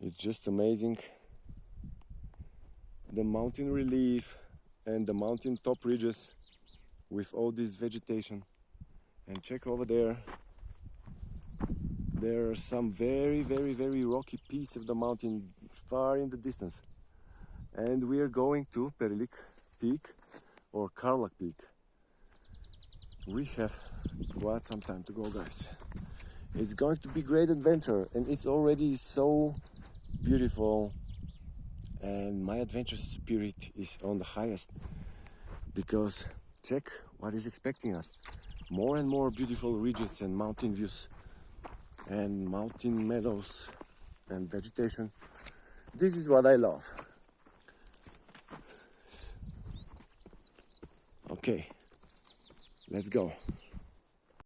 It's just amazing. The mountain relief and the mountain top ridges with all this vegetation. And check over there. There are some very rocky piece of the mountain far in the distance. And we are going to Perilik Peak or Karlak Peak. We have quite some time to go, guys. It's going to be a great adventure, and it's already so beautiful, and my adventure spirit is on the highest, because check what is expecting us. More and more beautiful ridges and mountain views and mountain meadows and vegetation. This is what I love. Okay, let's go.